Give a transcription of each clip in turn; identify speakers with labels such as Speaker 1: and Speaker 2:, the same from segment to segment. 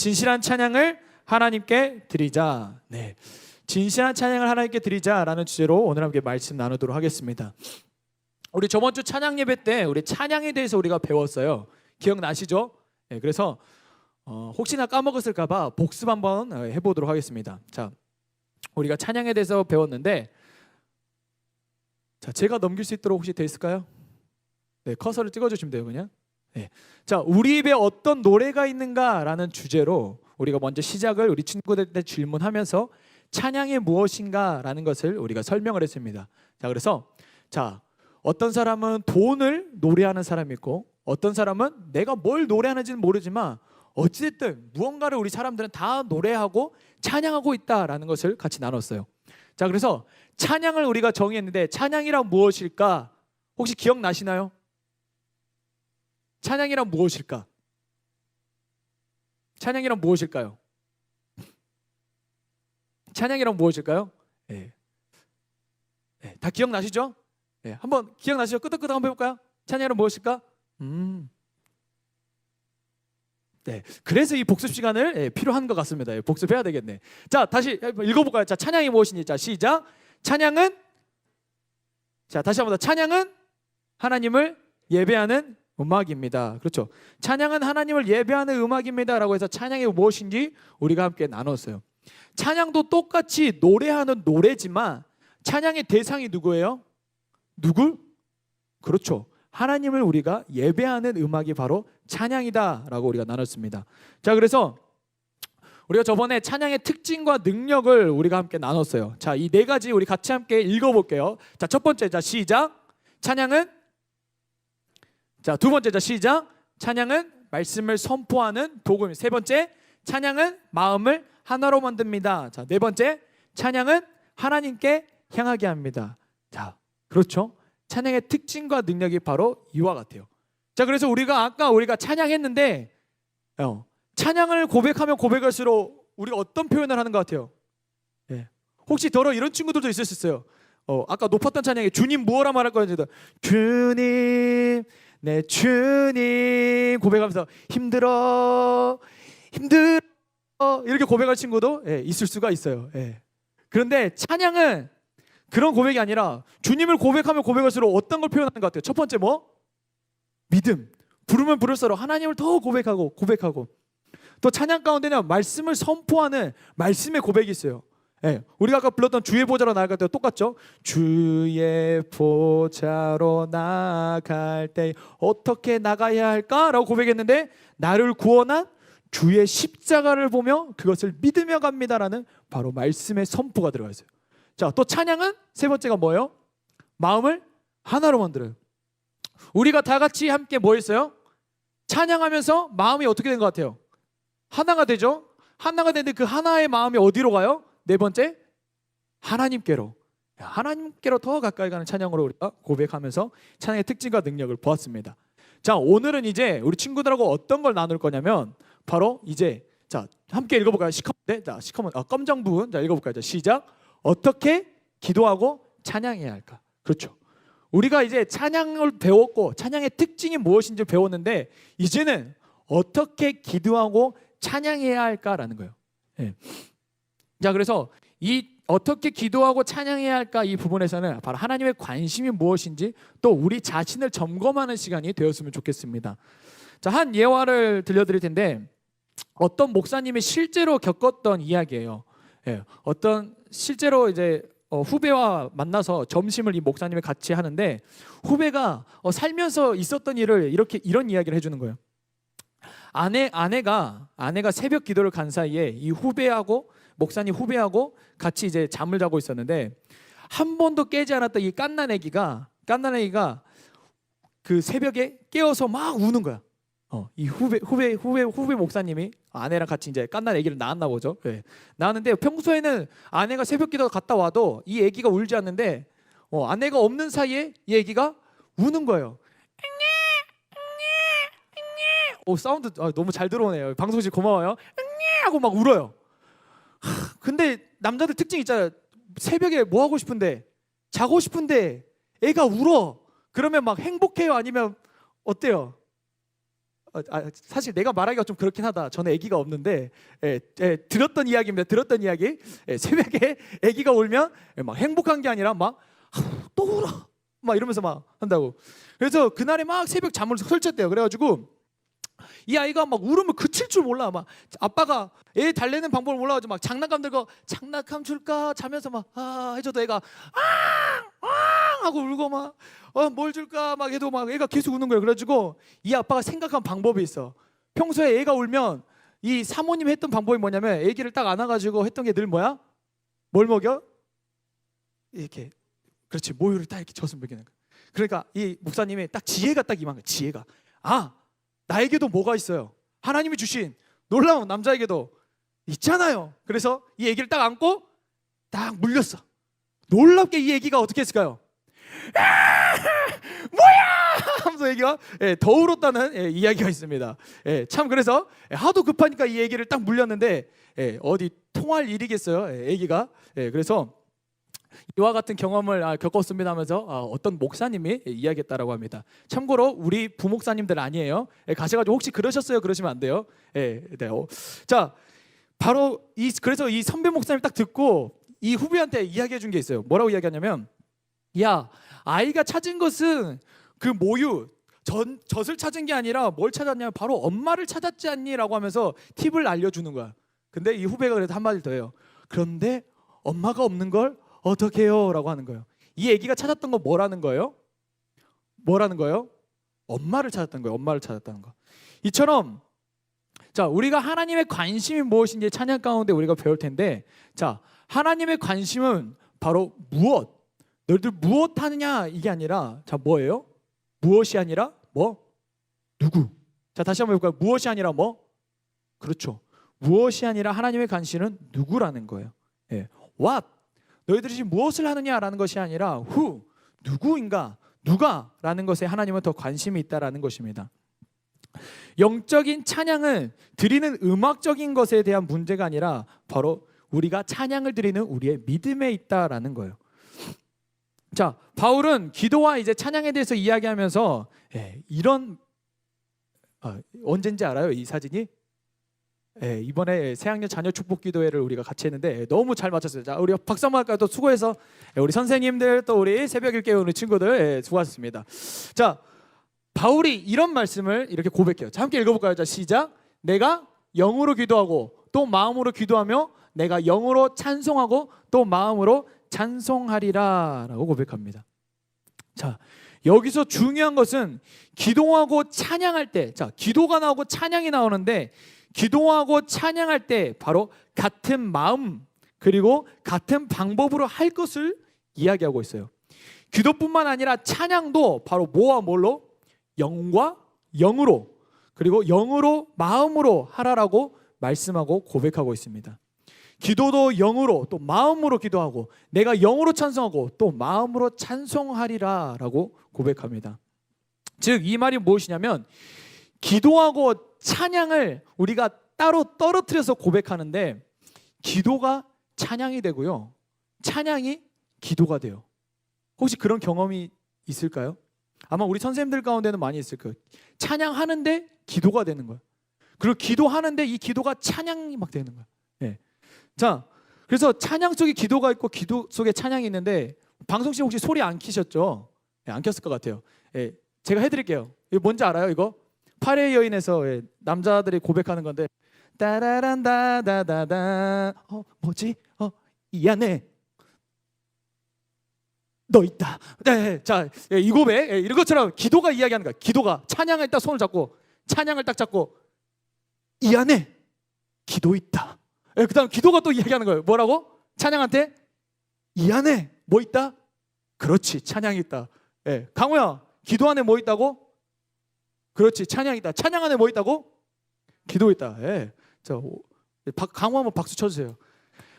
Speaker 1: 진실한 찬양을 하나님께 드리자. 네, 진실한 찬양을 하나님께 드리자라는 주제로 오늘 함께 말씀 나누도록 하겠습니다. 우리 저번 주 찬양 예배 때 우리 찬양에 대해서 우리가 배웠어요. 기억나시죠? 네, 그래서 혹시나 까먹었을까봐 복습 한번 해보도록 하겠습니다. 자, 우리가 찬양에 대해서 배웠는데, 자, 제가 넘길 수 있도록 혹시 돼 있을까요? 네, 커서를 찍어주시면 돼요, 그냥. 네. 자, 우리 입에 어떤 노래가 있는가라는 주제로 우리가 먼저 시작을 우리 친구들한테 질문하면서 찬양이 무엇인가라는 것을 우리가 설명을 했습니다. 자, 그래서 자, 어떤 사람은 돈을 노래하는 사람이 있고, 어떤 사람은 내가 뭘 노래하는지는 모르지만 어찌됐든 무언가를 우리 사람들은 다 노래하고 찬양하고 있다라는 것을 같이 나눴어요. 자, 그래서 찬양을 우리가 정의했는데 찬양이란 무엇일까? 혹시 기억나시나요? 찬양이란 무엇일까? 찬양이란 무엇일까요? 찬양이란 무엇일까요? 네. 네, 다 기억나시죠? 네, 한번 기억나시죠? 끄덕끄덕 한번 해볼까요? 찬양이란 무엇일까? 네, 그래서 이 복습 시간을 필요한 것 같습니다. 복습해야 되겠네. 자, 다시 읽어볼까요? 자, 찬양이 무엇인지. 자, 시작. 찬양은, 자, 다시 한번 더. 찬양은 하나님을 예배하는 음악입니다. 그렇죠? 찬양은 하나님을 예배하는 음악입니다 라고 해서 찬양이 무엇인지 우리가 함께 나눴어요. 찬양도 똑같이 노래하는 노래지만 찬양의 대상이 누구예요? 누구? 그렇죠, 하나님을 우리가 예배하는 음악이 바로 찬양이다 라고 우리가 나눴습니다. 자, 그래서 우리가 저번에 찬양의 특징과 능력을 우리가 함께 나눴어요. 자, 이 네 가지 우리 같이 함께 읽어볼게요. 자, 첫 번째, 자, 시작. 찬양은, 자, 두 번째, 자, 시작. 찬양은 말씀을 선포하는 도구입니다. 세 번째, 찬양은 마음을 하나로 만듭니다. 자, 네 번째, 찬양은 하나님께 향하게 합니다. 자, 그렇죠, 찬양의 특징과 능력이 바로 이와 같아요. 자, 그래서 우리가 찬양했는데 찬양을 고백하면 고백할수록 우리가 어떤 표현을 하는 것 같아요? 예. 혹시 더러 이런 친구들도 있을 수 있어요. 아까 높았던 찬양에 주님 무엇라 말할 거였는데 주님, 내 주님 고백하면서 힘들어 이렇게 고백할 친구도 있을 수가 있어요. 그런데 찬양은 그런 고백이 아니라 주님을 고백하면 고백할수록 어떤 걸 표현하는 것 같아요? 첫 번째 뭐? 믿음. 부르면 부를수록 하나님을 더 고백하고 또 찬양 가운데는 말씀을 선포하는 말씀의 고백이 있어요. 우리가 아까 불렀던 주의 보좌로 나아갈 때 똑같죠? 주의 보좌로 나아갈 때 어떻게 나가야 할까라고 고백했는데 나를 구원한 주의 십자가를 보며 그것을 믿으며 갑니다라는 바로 말씀의 선포가 들어가 있어요. 자, 또 찬양은 세 번째가 뭐예요? 마음을 하나로 만들어요. 우리가 다 같이 함께 뭐 했어요? 찬양하면서 마음이 어떻게 된 것 같아요? 하나가 되죠? 하나가 되는데 그 하나의 마음이 어디로 가요? 네 번째, 하나님께로 더 가까이 가는 찬양으로 우리가 고백하면서 찬양의 특징과 능력을 보았습니다. 자, 오늘은 이제 우리 친구들하고 어떤 걸 나눌 거냐면 바로 이제, 자, 함께 읽어볼까요? 시커먼 검정 부분, 자, 읽어볼까요? 자, 시작. 어떻게 기도하고 찬양해야 할까? 그렇죠, 우리가 이제 찬양을 배웠고 찬양의 특징이 무엇인지 배웠는데 이제는 어떻게 기도하고 찬양해야 할까라는 거예요. 자, 그래서 이 어떻게 기도하고 찬양해야 할까 이 부분에서는 바로 하나님의 관심이 무엇인지 또 우리 자신을 점검하는 시간이 되었으면 좋겠습니다. 자, 한 예화를 들려드릴 텐데 어떤 목사님이 실제로 겪었던 이야기예요. 어떤 실제로 이제 후배와 만나서 점심을 이 목사님이 같이 하는데 후배가 살면서 있었던 일을 이런 이야기를 해주는 거예요. 아내가 새벽 기도를 간 사이에 이 목사님 후배하고 같이 이제 잠을 자고 있었는데 한 번도 깨지 않았던 이 갓난아기가 그 새벽에 깨어서 막 우는 거야. 이 후배 목사님이 아내랑 같이 이제 갓난 아기를 낳았나 보죠. 낳았는데 평소에는 아내가 새벽 기도 갔다 와도 이 아기가 울지 않는데 아내가 없는 사이에 이 아기가 우는 거예요. 사운드 너무 잘 들어오네요. 방송실 고마워요. 하고 막 울어요. 근데 남자들 특징 있잖아요. 새벽에 뭐 하고 싶은데, 자고 싶은데 애가 울어. 그러면 막 행복해요? 아니면 어때요? 사실 내가 말하기가 좀 그렇긴 하다. 저는 아기가 없는데 들었던 이야기입니다. 들었던 이야기. 새벽에 아기가 울면 막 행복한 게 아니라 막 또 울어 막 이러면서 막 한다고. 그래서 그날에 막 새벽 잠을 설쳤대요. 그래가지고 이 아이가 막 울으면 그칠 줄 몰라. 막 아빠가 애 달래는 방법을 몰라가지고 막 장난감 들고 장난감 줄까 자면서 막 해줘도 애가 하고 울고 막 뭘 줄까 막 해도 막 애가 계속 우는 거예요. 그래가지고 이 아빠가 생각한 방법이 있어. 평소에 애가 울면 이 사모님이 했던 방법이 뭐냐면 애기를 딱 안아가지고 했던 게 늘 뭐야? 뭘 먹여? 이렇게 그렇지, 모유를 딱 이렇게 젖어 먹이는 거야. 그러니까 이 목사님이 딱 지혜가 딱 임한 거야. 지혜가 나에게도 뭐가 있어요. 하나님이 주신 놀라운 남자에게도 있잖아요. 그래서 이 아기를 딱 안고 딱 물렸어. 놀랍게 이 아기가 어떻게 했을까요? 뭐야! 하면서 아기가 더 울었다는 이야기가 있습니다. 참 그래서 하도 급하니까 이 아기를 딱 물렸는데 어디 통할 일이겠어요. 아기가. 그래서 이와 같은 경험을 겪었습니다 하면서 어떤 목사님이 이야기했다라고 합니다. 참고로 우리 부목사님들 아니에요. 가셔가지고 혹시 그러셨어요? 그러시면 안 돼요. 자, 바로 그래서 이 선배 목사님 딱 듣고 이 후배한테 이야기해 준 게 있어요. 뭐라고 이야기하냐면, 야, 아이가 찾은 것은 그 모유 젖을 찾은 게 아니라 뭘 찾았냐면 바로 엄마를 찾았지 않니? 라고 하면서 팁을 알려주는 거야. 근데 이 후배가 그래도 한마디 더 해요. 그런데 엄마가 없는 걸 어떻게 해요? 라고 하는 거예요. 이 아기가 찾았던 건 뭐라는 거예요? 뭐라는 거예요? 엄마를 찾았던 거예요. 엄마를 찾았다는 거. 이처럼 자, 우리가 하나님의 관심이 무엇인지 찬양 가운데 우리가 배울 텐데, 자, 하나님의 관심은 바로 무엇? 너희들 무엇 하느냐 이게 아니라, 자, 뭐예요? 무엇이 아니라 뭐? 누구? 자, 다시 한번 해볼까요? 무엇이 아니라 뭐? 그렇죠. 무엇이 아니라 하나님의 관심은 누구라는 거예요. What? 너희들이 지금 무엇을 하느냐라는 것이 아니라 who? 누구인가? 누가라는 것에 하나님은 더 관심이 있다라는 것입니다. 영적인 찬양은 드리는 음악적인 것에 대한 문제가 아니라 바로 우리가 찬양을 드리는 우리의 믿음에 있다라는 거예요. 자, 바울은 기도와 이제 찬양에 대해서 이야기하면서 이런 언젠지 알아요? 이 사진이? 이번에 새학년 자녀 축복 기도회를 우리가 같이 했는데 너무 잘 맞췄어요. 자, 우리 박수 한번 할까요? 또 수고해서 우리 선생님들 또 우리 새벽 읽게 오는 친구들 수고하셨습니다. 자, 바울이 이런 말씀을 이렇게 고백해요. 자, 함께 읽어볼까요? 자, 시작. 내가 영으로 기도하고 또 마음으로 기도하며 내가 영으로 찬송하고 또 마음으로 찬송하리라 라고 고백합니다. 자, 여기서 중요한 것은 기도하고 찬양할 때, 자, 기도가 나오고 찬양이 나오는데 기도하고 찬양할 때 바로 같은 마음 그리고 같은 방법으로 할 것을 이야기하고 있어요. 기도뿐만 아니라 찬양도 바로 뭐와 뭘로? 영과 영으로, 그리고 영으로 마음으로 하라라고 말씀하고 고백하고 있습니다. 기도도 영으로 또 마음으로 기도하고 내가 영으로 찬송하고 또 마음으로 찬송하리라 라고 고백합니다. 즉 이 말이 무엇이냐면 기도하고 찬양을 우리가 따로 떨어뜨려서 고백하는데 기도가 찬양이 되고요, 찬양이 기도가 돼요. 혹시 그런 경험이 있을까요? 아마 우리 선생님들 가운데는 많이 있을 거예요. 찬양하는데 기도가 되는 거예요. 그리고 기도하는데 이 기도가 찬양이 막 되는 거예요. 자, 그래서 찬양 속에 기도가 있고 기도 속에 찬양이 있는데 방송 씨 혹시 소리 안 키셨죠? 안 켰을 것 같아요. 제가 해드릴게요. 이거 뭔지 알아요? 이거 파레의 여인에서 남자들이 고백하는 건데 따라란다다다다 뭐지? 이 안에 너 있다. 네, 자, 이 고백 이런 것처럼 기도가 이야기하는 거야. 기도가 찬양을 딱 손을 잡고 찬양을 딱 잡고 이 안에 기도 있다. 그 다음 기도가 또 이야기하는 거예요. 뭐라고? 찬양한테 이 안에 뭐 있다? 그렇지, 찬양이 있다. 강호야, 기도 안에 뭐 있다고? 그렇지, 찬양이 있다. 찬양 안에 뭐 있다고? 기도 있다. 자, 강호 한번 박수 쳐주세요.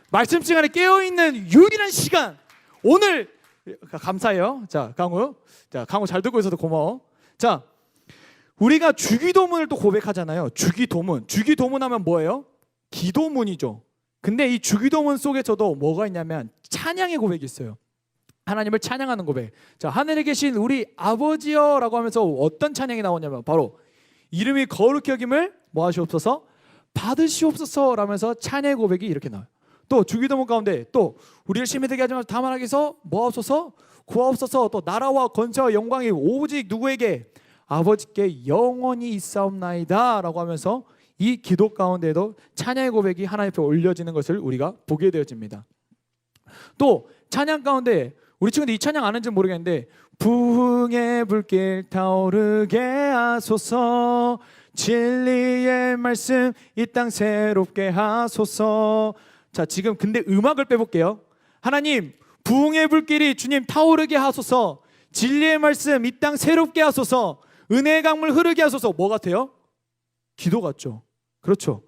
Speaker 1: 말씀 시간에 깨어있는 유일한 시간. 오늘 감사해요. 자, 강호. 자, 강호 잘 듣고 있어서 고마워. 자, 우리가 주기도문을 또 고백하잖아요. 주기도문. 주기도문 하면 뭐예요? 기도문이죠. 근데 이 주기도문 속에서도 뭐가 있냐면 찬양의 고백이 있어요. 하나님을 찬양하는 고백. 자, 하늘에 계신 우리 아버지여 라고 하면서 어떤 찬양이 나오냐면 바로 이름이 거룩히 여김을 뭐 하시옵소서? 받으시옵소서 라면서 찬양의 고백이 이렇게 나와요. 또 주기도문 가운데 또 우리를 심히 되게 하지 마시고 다만 하기서 뭐 하옵소서? 구하옵소서. 또 나라와 권세와 영광이 오직 누구에게? 아버지께 영원히 있사옵나이다 라고 하면서 이 기도 가운데도 찬양의 고백이 하나님 앞에 올려지는 것을 우리가 보게 되어집니다. 또 찬양 가운데 우리 친구들 이 찬양 아는지 모르겠는데 부흥의 불길 타오르게 하소서 진리의 말씀 이 땅 새롭게 하소서. 자, 지금 근데 음악을 빼볼게요. 하나님 부흥의 불길이 주님 타오르게 하소서 진리의 말씀 이 땅 새롭게 하소서 은혜의 강물 흐르게 하소서. 뭐 같아요? 기도 같죠? 그렇죠.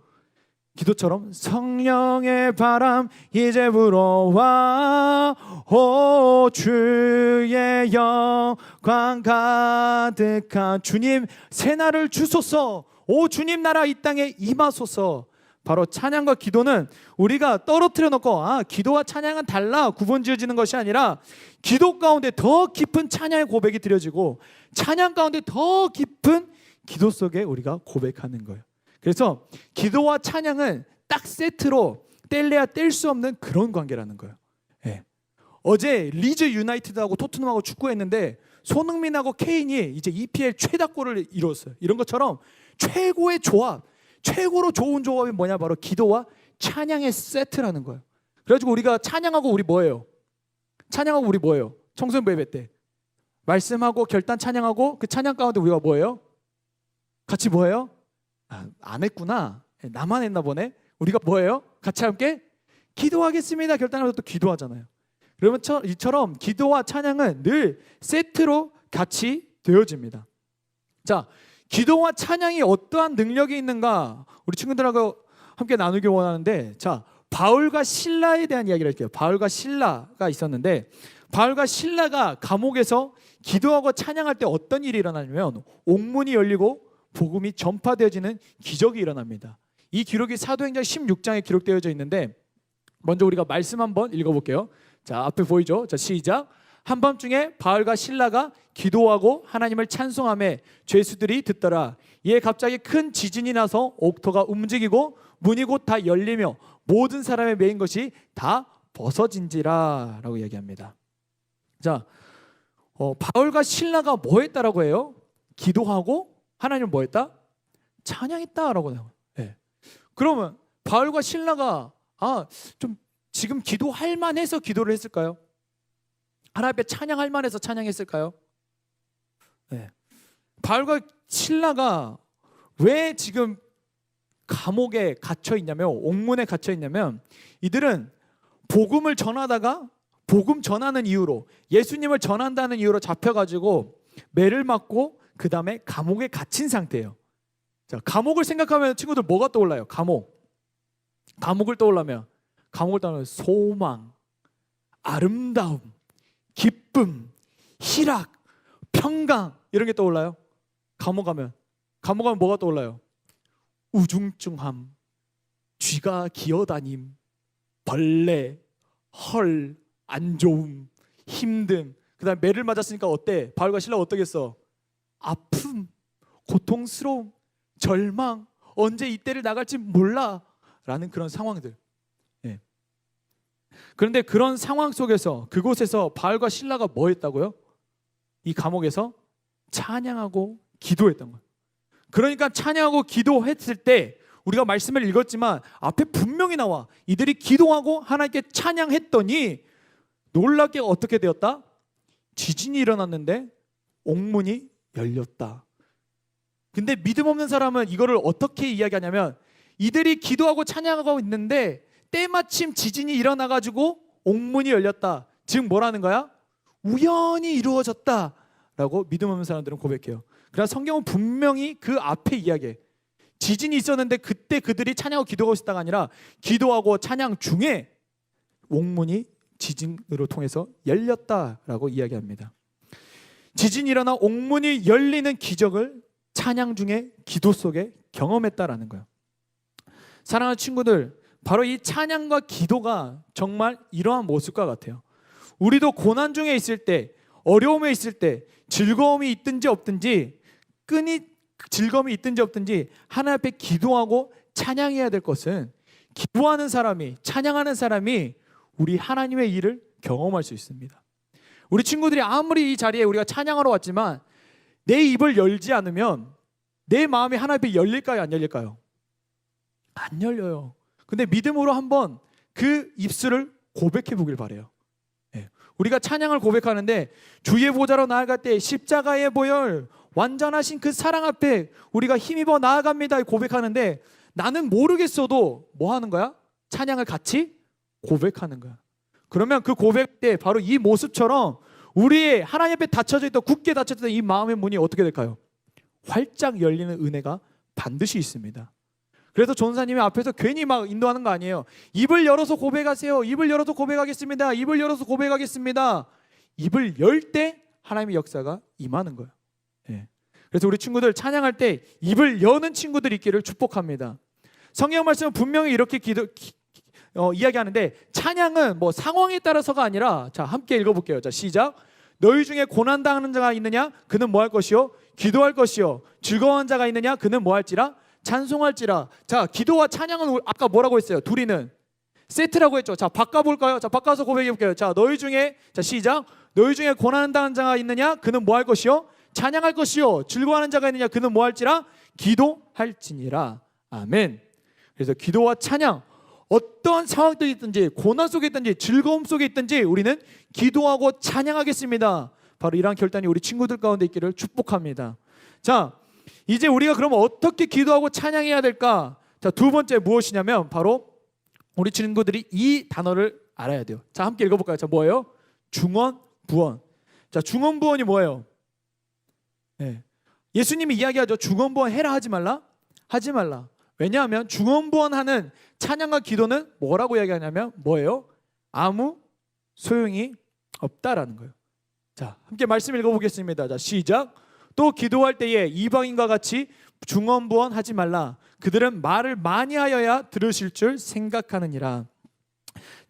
Speaker 1: 기도처럼 성령의 바람 이제 불어와 오 주의 영광 가득한 주님 새날을 주소서. 오 주님 나라 이 땅에 임하소서. 바로 찬양과 기도는 우리가 떨어뜨려 놓고 기도와 찬양은 달라 구분지어지는 것이 아니라 기도 가운데 더 깊은 찬양의 고백이 드려지고 찬양 가운데 더 깊은 기도 속에 우리가 고백하는 거예요. 그래서 기도와 찬양은 딱 세트로 뗄래야 뗄 수 없는 그런 관계라는 거예요. 예. 어제 리즈 유나이티드하고 토트넘하고 축구했는데 손흥민하고 케인이 이제 EPL 최다골을 이뤘어요. 이런 것처럼 최고의 조합, 최고로 좋은 조합이 뭐냐? 바로 기도와 찬양의 세트라는 거예요. 그래가지고 우리가 찬양하고 우리 뭐예요? 찬양하고 우리 뭐예요? 청소년부 예배 때 말씀하고 결단 찬양하고 그 찬양 가운데 우리가 뭐예요? 같이 뭐예요? 안 했구나. 나만 했나 보네. 우리가 뭐예요? 같이 함께 기도하겠습니다. 결단하면서 또 기도하잖아요. 그러면 이처럼 기도와 찬양은 늘 세트로 같이 되어집니다. 자, 기도와 찬양이 어떠한 능력이 있는가 우리 친구들하고 함께 나누기 원하는데, 자, 바울과 실라에 대한 이야기를 할게요. 바울과 실라가 있었는데 바울과 실라가 감옥에서 기도하고 찬양할 때 어떤 일이 일어나냐면 옥문이 열리고 복음이 전파되어지는 기적이 일어납니다. 이 기록이 사도행전 16장에 기록되어져 있는데 먼저 우리가 말씀 한번 읽어볼게요. 자, 앞에 보이죠? 자, 시작. 한밤중에 바울과 실라가 기도하고 하나님을 찬송하며 죄수들이 듣더라. 이에 갑자기 큰 지진이 나서 옥토가 움직이고 문이 곧 다 열리며 모든 사람의 매인 것이 다 벗어진지라 라고 얘기합니다. 자, 바울과 실라가 뭐 했다라고 해요? 기도하고 하나님을 뭐 했다? 찬양했다라고 해요. 네. 그러면 바울과 실라가 좀 지금 기도할 만해서 기도를 했을까요? 하나님 앞에 찬양할 만해서 찬양했을까요? 네. 바울과 실라가 왜 지금 감옥에 갇혀 있냐면, 옥문에 갇혀 있냐면, 이들은 복음을 전하다가 복음 전하는 이유로, 예수님을 전한다는 이유로 잡혀가지고 매를 맞고 그 다음에 감옥에 갇힌 상태예요. 자, 감옥을 생각하면 친구들 뭐가 떠올라요? 감옥을 떠올라면 소망, 아름다움, 기쁨, 희락, 평강 이런 게 떠올라요. 감옥 가면 뭐가 떠올라요? 우중충함, 쥐가 기어다님, 벌레, 헐, 안 좋음, 힘듦. 그다음 매를 맞았으니까 어때? 바울과 실라 어떠겠어? 아픔, 고통스러움, 절망, 언제 이때를 나갈지 몰라라는 그런 상황들. 예. 그런데 그런 상황 속에서 그곳에서 바울과 실라가 뭐 했다고요? 이 감옥에서 찬양하고 기도했던 거예요. 그러니까 찬양하고 기도했을 때 우리가 말씀을 읽었지만 앞에 분명히 나와 이들이 기도하고 하나님께 찬양했더니 놀랍게 어떻게 되었다? 지진이 일어났는데 옥문이 열렸다. 근데 믿음 없는 사람은 이거를 어떻게 이야기하냐면 이들이 기도하고 찬양하고 있는데 때마침 지진이 일어나가지고 옥문이 열렸다. 즉 뭐라는 거야? 우연히 이루어졌다라고 믿음 없는 사람들은 고백해요. 그러나 성경은 분명히 그 앞에 이야기해. 지진이 있었는데 그때 그들이 찬양하고 기도하고 있었다가 아니라 기도하고 찬양 중에 옥문이 지진으로 통해서 열렸다라고 이야기합니다. 지진이 일어나 옥문이 열리는 기적을 찬양 중에 기도 속에 경험했다라는 거예요. 사랑하는 친구들, 바로 이 찬양과 기도가 정말 이러한 모습과 같아요. 우리도 고난 중에 있을 때, 어려움에 있을 때, 즐거움이 있든지 없든지 즐거움이 있든지 없든지 하나님 앞에 기도하고 찬양해야 될 것은 기도하는 사람이, 찬양하는 사람이 우리 하나님의 일을 경험할 수 있습니다. 우리 친구들이 아무리 이 자리에 우리가 찬양하러 왔지만 내 입을 열지 않으면 내 마음이 하나님 앞에 열릴까요? 안 열릴까요? 안 열려요. 근데 믿음으로 한번 그 입술을 고백해 보길 바래요. 우리가 찬양을 고백하는데 주의 보좌로 나아갈 때 십자가의 보혈 완전하신 그 사랑 앞에 우리가 힘입어 나아갑니다 고백하는데 나는 모르겠어도 뭐 하는 거야? 찬양을 같이 고백하는 거야. 그러면 그 고백 때 바로 이 모습처럼 우리의 하나님 앞에 닫혀져 있던, 굳게 닫혀져 있던 이 마음의 문이 어떻게 될까요? 활짝 열리는 은혜가 반드시 있습니다. 그래서 전사님이 앞에서 괜히 막 인도하는 거 아니에요. 입을 열어서 고백하세요. 입을 열어서 고백하겠습니다. 입을 열어서 고백하겠습니다. 입을 열 때 하나님의 역사가 임하는 거예요. 그래서 우리 친구들 찬양할 때 입을 여는 친구들 있기를 축복합니다. 성경 말씀은 분명히 이렇게 이야기하는데 찬양은 뭐 상황에 따라서가 아니라, 자 함께 읽어볼게요. 자 시작. 너희 중에 고난당하는 자가 있느냐? 그는 뭐 할 것이요? 기도할 것이요. 즐거워하는 자가 있느냐? 그는 뭐 할지라? 찬송할지라. 자 기도와 찬양은 아까 뭐라고 했어요? 둘이는 세트라고 했죠. 자 바꿔볼까요? 자 바꿔서 고백해볼게요. 자 너희 중에, 자 시작. 너희 중에 고난당하는 자가 있느냐? 그는 뭐 할 것이요? 찬양할 것이요. 즐거워하는 자가 있느냐? 그는 뭐 할지라? 기도할지니라. 아멘. 그래서 기도와 찬양, 어떤 상황들이 있든지, 고난 속에 있든지 즐거움 속에 있든지 우리는 기도하고 찬양하겠습니다. 바로 이러한 결단이 우리 친구들 가운데 있기를 축복합니다. 자 이제 우리가 그러면 어떻게 기도하고 찬양해야 될까? 자 두 번째 무엇이냐면 바로 우리 친구들이 이 단어를 알아야 돼요. 자 함께 읽어볼까요? 자 뭐예요? 중언부언. 자 중언부언이 뭐예요? 예수님이 이야기하죠. 중언부언 해라 하지 말라? 하지 말라. 왜냐하면 중언부언하는 찬양과 기도는 뭐라고 이야기하냐면 뭐예요? 아무 소용이 없다라는 거예요. 자 함께 말씀 읽어보겠습니다. 자 시작. 또 기도할 때에 이방인과 같이 중언부언하지 말라. 그들은 말을 많이 하여야 들으실 줄 생각하느니라.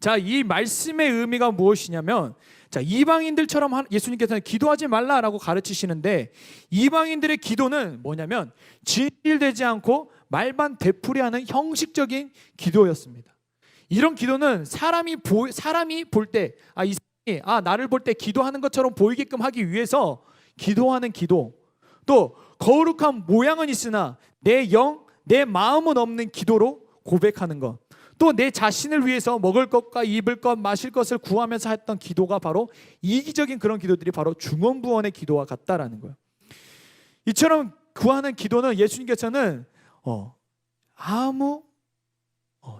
Speaker 1: 자 이 말씀의 의미가 무엇이냐면, 자 이방인들처럼 예수님께서는 기도하지 말라라고 가르치시는데, 이방인들의 기도는 뭐냐면 진실되지 않고 말만 되풀이하는 형식적인 기도였습니다. 이런 기도는 사람이 볼 때 이 사람이 나를 볼 때 기도하는 것처럼 보이게끔 하기 위해서 기도하는 기도, 또 거룩한 모양은 있으나 내 영, 내 마음은 없는 기도로 고백하는 것, 또 내 자신을 위해서 먹을 것과 입을 것, 마실 것을 구하면서 했던 기도가 바로 이기적인 그런 기도들이 바로 중언부언의 기도와 같다라는 거예요. 이처럼 구하는 기도는 예수님께서는 아무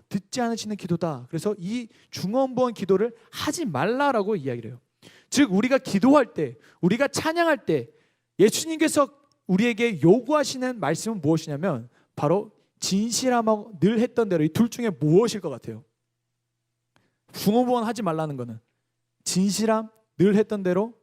Speaker 1: 듣지 않으시는 기도다. 그래서 이 중언부언 기도를 하지 말라라고 이야기를 해요. 즉 우리가 기도할 때, 우리가 찬양할 때 예수님께서 우리에게 요구하시는 말씀은 무엇이냐면 바로 진실함하고 늘 했던 대로, 이 둘 중에 무엇일 것 같아요? 중언부언 하지 말라는 거는 진실함, 늘 했던 대로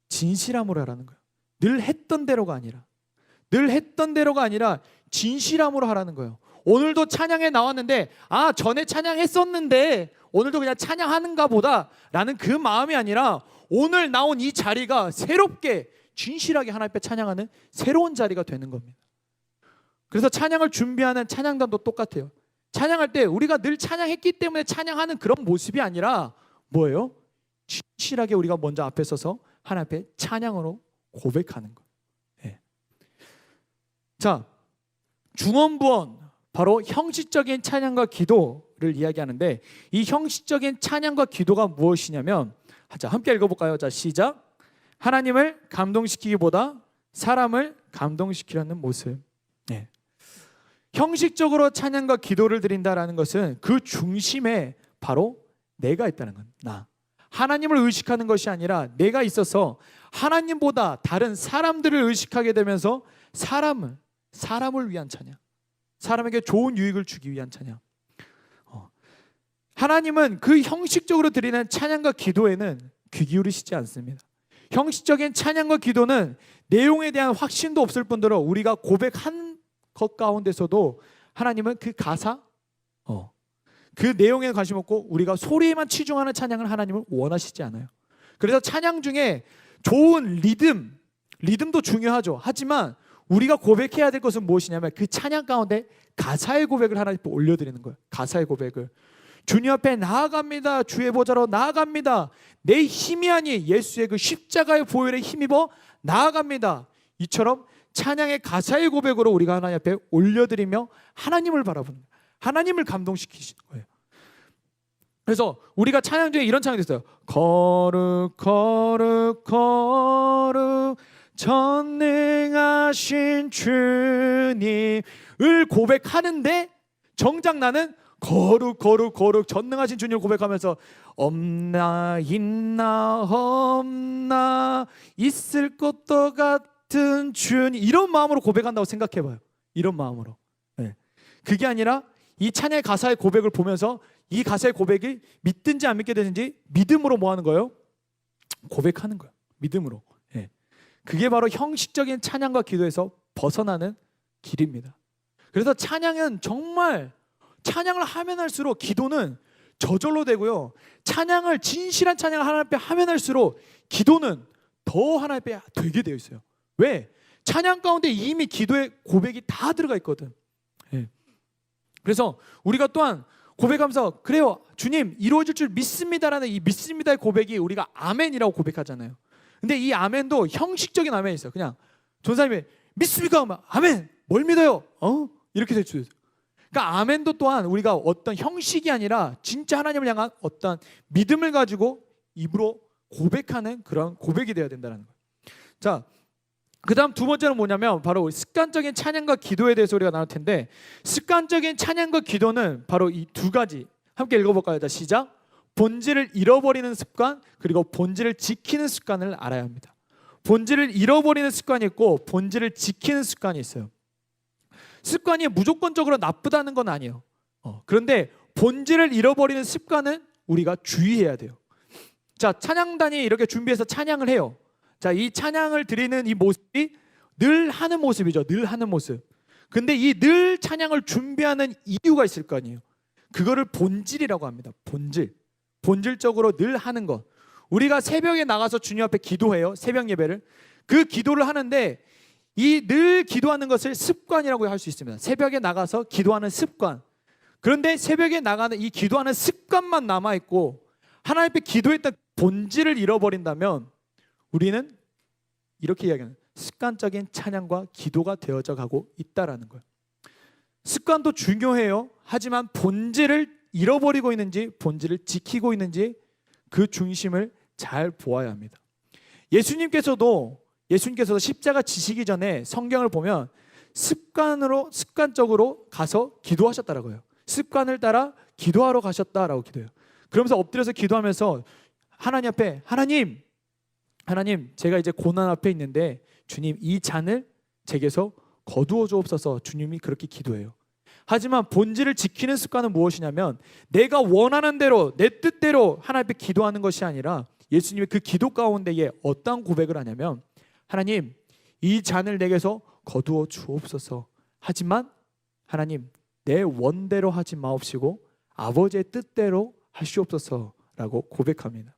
Speaker 1: 진실함으로 하라는 거예요. 늘 했던 대로가 아니라 진실함으로 하라는 거예요. 오늘도 찬양에 나왔는데 전에 찬양했었는데 오늘도 그냥 찬양하는가 보다 라는 그 마음이 아니라, 오늘 나온 이 자리가 새롭게 진실하게 하나님 앞에 찬양하는 새로운 자리가 되는 겁니다. 그래서 찬양을 준비하는 찬양단도 똑같아요. 찬양할 때 우리가 늘 찬양했기 때문에 찬양하는 그런 모습이 아니라 뭐예요? 진실하게 우리가 먼저 앞에 서서 하나님 앞에 찬양으로 고백하는 거. 자, 중언부언, 바로 형식적인 찬양과 기도를 이야기하는데, 이 형식적인 찬양과 기도가 무엇이냐면, 자 함께 읽어볼까요? 자 시작. 하나님을 감동시키기보다 사람을 감동시키려는 모습. 형식적으로 찬양과 기도를 드린다라는 것은 그 중심에 바로 내가 있다는 건, 나 하나님을 의식하는 것이 아니라 내가 있어서 하나님보다 다른 사람들을 의식하게 되면서 사람을 위한 찬양, 사람에게 좋은 유익을 주기 위한 찬양. 하나님은 그 형식적으로 드리는 찬양과 기도에는 귀 기울이시지 않습니다. 형식적인 찬양과 기도는 내용에 대한 확신도 없을 뿐더러 우리가 고백한 것 가운데서도 하나님은 그 가사, 그 내용에 관심 없고 우리가 소리에만 치중하는 찬양을 하나님은 원하시지 않아요. 그래서 찬양 중에 좋은 리듬도 중요하죠. 하지만 우리가 고백해야 될 것은 무엇이냐면 그 찬양 가운데 가사의 고백을 하나님 앞에 올려드리는 거예요. 가사의 고백을. 주님 앞에 나아갑니다. 주의 보좌로 나아갑니다. 내 힘이 아니 예수의 그 십자가의 보혈에 힘입어 나아갑니다. 이처럼 찬양의 가사의 고백으로 우리가 하나님 앞에 올려드리며 하나님을 바라보는 거예요. 하나님을 감동시키시는 거예요. 그래서 우리가 찬양 중에 이런 찬양이 있어요. 거룩 거룩 거룩 전능하신 주님을 고백하는데 정작 나는 거룩 거룩 거룩 전능하신 주님을 고백하면서 없나 있나 없나 있을 것도 같은 주님, 이런 마음으로 고백한다고 생각해봐요. 이런 마음으로. 네. 그게 아니라 이 찬양의 가사의 고백을 보면서 이 가사의 고백이 믿든지 안 믿게 되는지 믿음으로 뭐 하는 거예요? 고백하는 거예요. 믿음으로. 네. 그게 바로 형식적인 찬양과 기도에서 벗어나는 길입니다. 그래서 찬양은 정말 찬양을 하면 할수록 기도는 저절로 되고요. 찬양을 진실한 찬양을 하나님 앞에 하면 할수록 기도는 더 하나님 앞에 되게 되어 있어요. 왜? 찬양 가운데 이미 기도의 고백이 다 들어가 있거든. 네. 그래서 우리가 또한 고백하면서 그래요 주님 이루어질 줄 믿습니다라는 이 믿습니다의 고백이 우리가 아멘이라고 고백하잖아요. 근데 이 아멘도 형식적인 아멘이 있어요. 그냥 전사님이 믿습니까? 하면 아멘. 뭘 믿어요? 이렇게 될 수 있어요. 그러니까 아멘도 또한 우리가 어떤 형식이 아니라 진짜 하나님을 향한 어떤 믿음을 가지고 입으로 고백하는 그런 고백이 되어야 된다는 거예요. 자, 그 다음 두 번째는 뭐냐면 바로 습관적인 찬양과 기도에 대해서 우리가 나눌 텐데, 습관적인 찬양과 기도는 바로 이 두 가지 함께 읽어볼까요? 자, 시작. 본질을 잃어버리는 습관, 그리고 본질을 지키는 습관을 알아야 합니다. 본질을 잃어버리는 습관이 있고 본질을 지키는 습관이 있어요. 습관이 무조건적으로 나쁘다는 건 아니에요. 그런데 본질을 잃어버리는 습관은 우리가 주의해야 돼요. 자, 찬양단이 이렇게 준비해서 찬양을 해요. 자, 이 찬양을 드리는 이 모습이 늘 하는 모습이죠. 늘 하는 모습. 근데 이 늘 찬양을 준비하는 이유가 있을 거 아니에요. 그거를 본질이라고 합니다. 본질. 본질적으로 늘 하는 것. 우리가 새벽에 나가서 주님 앞에 기도해요. 새벽 예배를. 그 기도를 하는데 이 늘 기도하는 것을 습관이라고 할 수 있습니다. 새벽에 나가서 기도하는 습관. 그런데 새벽에 나가는 이 기도하는 습관만 남아있고 하나님 앞에 기도했던 본질을 잃어버린다면 우리는 이렇게 이야기하는 습관적인 찬양과 기도가 되어져 가고 있다라는 거예요. 습관도 중요해요. 하지만 본질을 잃어버리고 있는지 본질을 지키고 있는지 그 중심을 잘 보아야 합니다. 예수님께서도 십자가 지시기 전에 성경을 보면 습관적으로 가서 기도하셨다라고요. 습관을 따라 기도하러 가셨다라고 기도해요. 그러면서 엎드려서 기도하면서 하나님 앞에 하나님 제가 이제 고난 앞에 있는데 주님 이 잔을 제게서 거두어 주옵소서. 주님이 그렇게 기도해요. 하지만 본질을 지키는 습관은 무엇이냐면 내가 원하는 대로 내 뜻대로 하나님 앞에 기도하는 것이 아니라 예수님이 그 기도 가운데에 어떤 고백을 하냐면 하나님 이 잔을 내게서 거두어 주옵소서. 하지만 하나님 내 원대로 하지 마옵시고 아버지의 뜻대로 하시옵소서라고 고백합니다.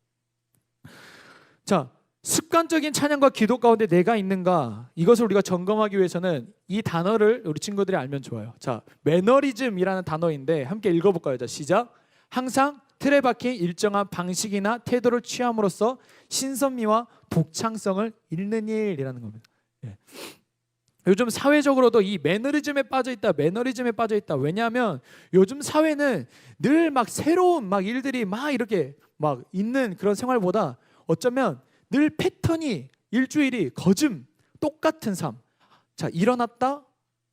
Speaker 1: 자, 습관적인 찬양과 기도 가운데 내가 있는가, 이것을 우리가 점검하기 위해서는 이 단어를 우리 친구들이 알면 좋아요. 자, 매너리즘이라는 단어인데 함께 읽어볼까요? 자, 시작. 항상 틀에 박힌 일정한 방식이나 태도를 취함으로써 신선미와 독창성을 잃는 일이라는 겁니다. 예. 요즘 사회적으로도 이 매너리즘에 빠져 있다. 왜냐하면 요즘 사회는 늘 막 새로운 막 일들이 막 이렇게 막 있는 그런 생활보다 어쩌면 늘 패턴이 일주일이 거즘 똑같은 삶. 자, 일어났다,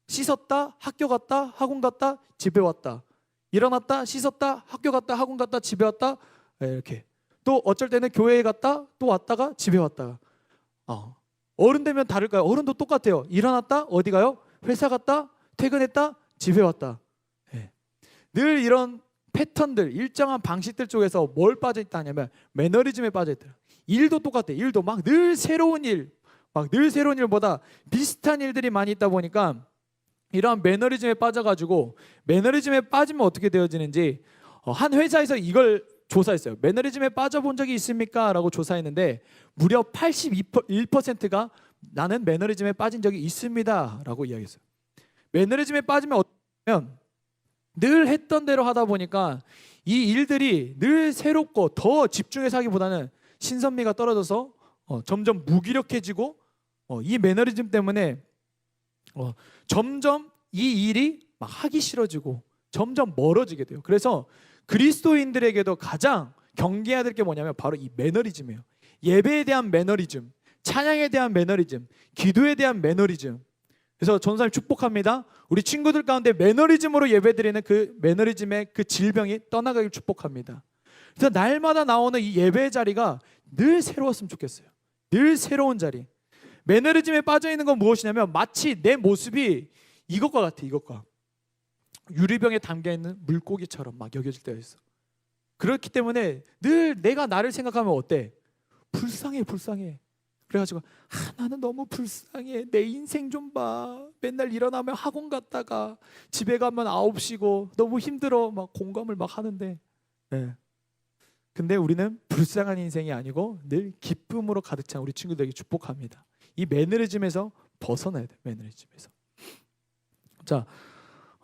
Speaker 1: 씻었다, 학교 갔다, 학원 갔다, 집에 왔다. 일어났다, 씻었다, 학교 갔다, 학원 갔다, 집에 왔다. 이렇게. 또 어쩔 때는 교회에 갔다, 또 왔다가 집에 왔다가. 어른 되면 다를까요? 어른도 똑같아요. 일어났다, 어디 가요? 회사 갔다, 퇴근했다, 집에 왔다. 네. 늘 이런 패턴들, 일정한 방식들 쪽에서 뭘 빠져 있다 하냐면 매너리즘에 빠져 있다. 일도 똑같아요. 일도 막 늘 새로운 일, 막 늘 새로운 일보다 비슷한 일들이 많이 있다 보니까 이러한 매너리즘에 빠져가지고, 매너리즘에 빠지면 어떻게 되어지는지 한 회사에서 이걸 조사했어요. 매너리즘에 빠져본 적이 있습니까? 라고 조사했는데 무려 81%가 나는 매너리즘에 빠진 적이 있습니다 라고 이야기했어요. 매너리즘에 빠지면 어떠냐면 늘 했던 대로 하다 보니까 이 일들이 늘 새롭고 더 집중해서 하기보다는 신선미가 떨어져서 점점 무기력해지고 이 매너리즘 때문에 점점 이 일이 막 하기 싫어지고 점점 멀어지게 돼요. 그래서 그리스도인들에게도 가장 경계해야 될 게 뭐냐면 바로 이 매너리즘이에요. 예배에 대한 매너리즘, 찬양에 대한 매너리즘, 기도에 대한 매너리즘. 그래서 전사님 축복합니다. 우리 친구들 가운데 매너리즘으로 예배드리는 그 매너리즘의 그 질병이 떠나가길 축복합니다. 그래서 날마다 나오는 이 예배 자리가 늘 새로웠으면 좋겠어요. 늘 새로운 자리. 매너리즘에 빠져 있는 건 무엇이냐면 마치 내 모습이 이것과 같아. 이것과 유리병에 담겨 있는 물고기처럼 막 여겨질 때가 있어. 그렇기 때문에 늘 내가 나를 생각하면 어때? 불쌍해. 그래가지고 나는 너무 불쌍해. 내 인생 좀 봐. 맨날 일어나면 학원 갔다가 집에 가면 9시고 너무 힘들어. 막 공감을 막 하는데 근데 우리는 불쌍한 인생이 아니고 늘 기쁨으로 가득 찬 우리 친구들에게 축복합니다. 이 매너리즘에서 벗어나야 돼. 매너리즘에서. 자,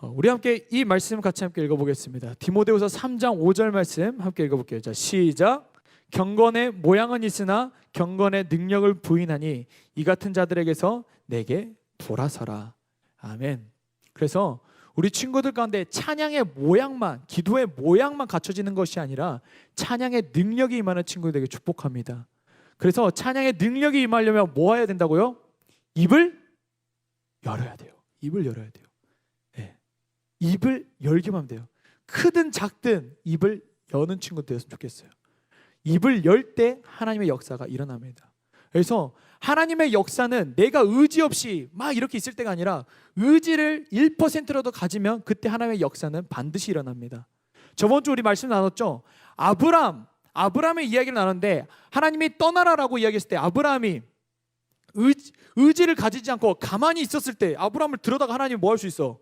Speaker 1: 우리 함께 이 말씀 같이 함께 읽어보겠습니다. 디모데후서 3장 5절 말씀 함께 읽어볼게요. 자, 시작. 경건의 모양은 있으나 경건의 능력을 부인하니 이 같은 자들에게서 내게 돌아서라. 아멘. 그래서 우리 친구들 가운데 찬양의 모양만, 기도의 모양만 갖춰지는 것이 아니라 찬양의 능력이 임하는 친구들에게 축복합니다. 그래서 찬양의 능력이 임하려면 뭐 해야 된다고요? 입을 열어야 돼요. 입을 열어야 돼요. 네. 입을 열기만 하면 돼요. 크든 작든 입을 여는 친구 되었으면 좋겠어요. 입을 열 때 하나님의 역사가 일어납니다. 그래서 하나님의 역사는 내가 의지 없이 막 이렇게 있을 때가 아니라 의지를 1%라도 가지면 그때 하나님의 역사는 반드시 일어납니다. 저번 주 우리 말씀 나눴죠. 아브라함의 이야기를 나눴는데 하나님이 떠나라라고 이야기했을 때 아브라함이 의지를 가지지 않고 가만히 있었을 때 아브라함을 들여다가 하나님이 뭐 할 수 있어?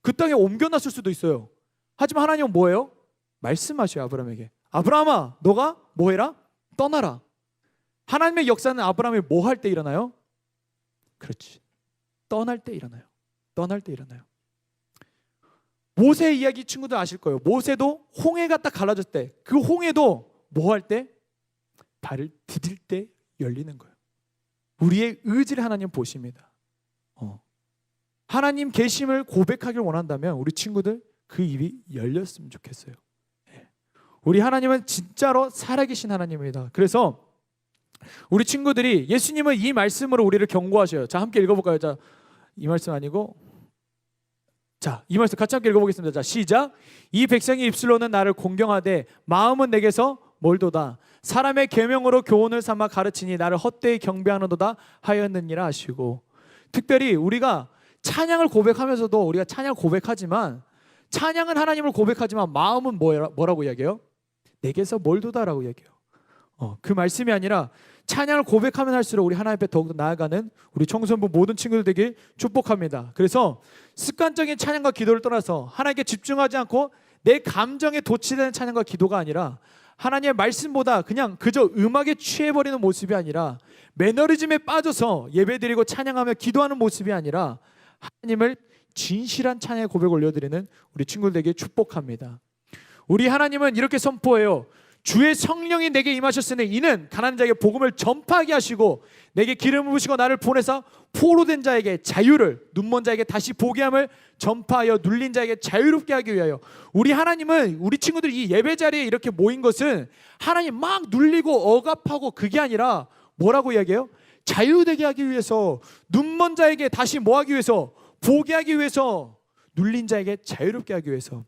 Speaker 1: 그 땅에 옮겨놨을 수도 있어요. 하지만 하나님은 뭐예요? 말씀하셔요. 아브라함에게. 아브라함아, 너가 뭐 해라? 떠나라. 하나님의 역사는 아브라함이 뭐 할 때 일어나요? 그렇지. 떠날 때 일어나요. 떠날 때 일어나요. 모세 이야기 친구들 아실 거예요. 모세도 홍해가 딱 갈라졌을 때 그 홍해도 뭐 할 때? 발을 디딜 때 열리는 거예요. 우리의 의지를 하나님 보십니다. 하나님 계심을 고백하길 원한다면 우리 친구들 그 입이 열렸으면 좋겠어요. 우리 하나님은 진짜로 살아계신 하나님입니다. 그래서 우리 친구들이 예수님은 이 말씀으로 우리를 경고하셔요. 자, 함께 읽어볼까요? 자, 이 말씀 아니고 자, 이 말씀 같이 함께 읽어보겠습니다. 자, 시작. 이 백성이 입술로는 나를 공경하되 마음은 내게서 멀도다. 사람의 계명으로 교훈을 삼아 가르치니 나를 헛되이 경배하는도다 하였느니라 하시고. 특별히 우리가 찬양을 고백하면서도 우리가 찬양을 고백하지만 찬양은 하나님을 고백하지만 마음은 뭐라고 이야기해요? 내게서 멀도다라고 이야기해요. 그 말씀이 아니라 찬양을 고백하면 할수록 우리 하나님 앞에 더욱더 나아가는 우리 청소년부 모든 친구들 되길 축복합니다. 그래서 습관적인 찬양과 기도를 떠나서 하나님께 집중하지 않고 내 감정에 도취되는 찬양과 기도가 아니라 하나님의 말씀보다 그냥 그저 음악에 취해버리는 모습이 아니라 매너리즘에 빠져서 예배드리고 찬양하며 기도하는 모습이 아니라 하나님을 진실한 찬양의 고백을 올려드리는 우리 친구들에게 축복합니다. 우리 하나님은 이렇게 선포해요. 주의 성령이 내게 임하셨으니 이는 가난한 자에게 복음을 전파하게 하시고 내게 기름을 부으시고 나를 보내서 포로된 자에게 자유를, 눈먼 자에게 다시 보게 함을 전파하여 눌린 자에게 자유롭게 하기 위하여. 우리 하나님은 우리 친구들이 이 예배 자리에 이렇게 모인 것은 하나님 막 눌리고 억압하고 그게 아니라 뭐라고 이야기해요? 자유되게 하기 위해서, 눈먼 자에게 다시 뭐 하기 위해서? 보게 하기 위해서, 눌린 자에게 자유롭게 하기 위해서.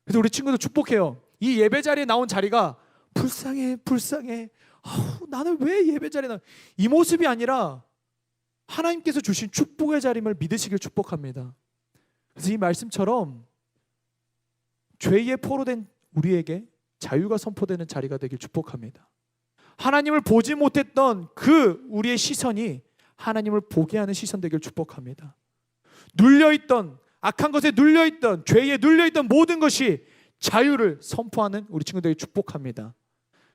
Speaker 1: 그래서 우리 친구들 축복해요. 이 예배 자리에 나온 자리가 불쌍해. 나는 왜 예배 자리에 이 모습이 아니라 하나님께서 주신 축복의 자림을 믿으시길 축복합니다. 그래서 이 말씀처럼 죄의 포로된 우리에게 자유가 선포되는 자리가 되길 축복합니다. 하나님을 보지 못했던 그 우리의 시선이 하나님을 보게 하는 시선 되길 축복합니다. 눌려있던, 악한 것에 눌려있던, 죄에 눌려있던 모든 것이 자유를 선포하는 우리 친구들에게 축복합니다.